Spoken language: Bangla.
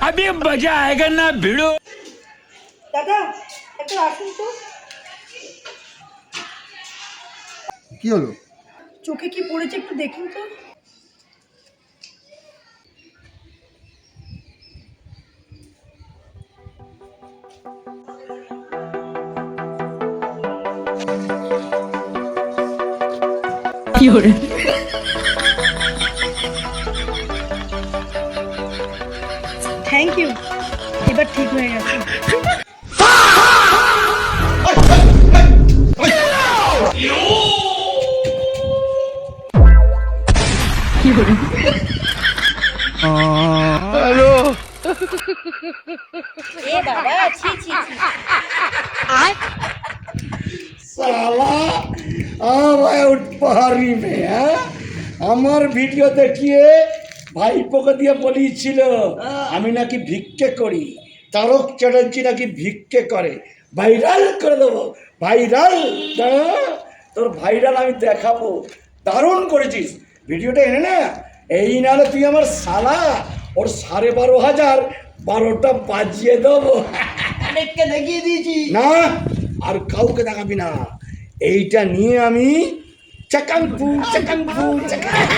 अभी मजा आएगा ना भिड़ो। দাদা একটু আসুন তো। কি হলো? চোখে কি পড়েছে একটু দেখুন তো। থ্যাংক ইউ, এবার ঠিক হয়ে গেছে। হ্যালো। এ বাবা, ছি ছি ছি। সালা আমায় উঠপাহাড়ি মেয়ে, আমার ভিডিও দেখিয়ে ভাইপোকে দিয়ে বলিয়েছিল আমি নাকি ভিক্ষে করি, তারক চ্যাটার্জি নাকি ভিক্ষে করে, ভাইরাল করে দেবো। ভাইরাল তোর ভাইরাল আমি দেখাবো। দারুণ করেছিস ভিডিওটা, এনে না এই নাহলে তুই আমার শালা ওর 12,500 12টা বাজিয়ে দেবো। অনেককে দেখিয়ে দিয়েছি। না আর কাউকে দেখাবি না, এইটা নিয়ে আমি চাকাংপু চাকাংপু চাকাংপু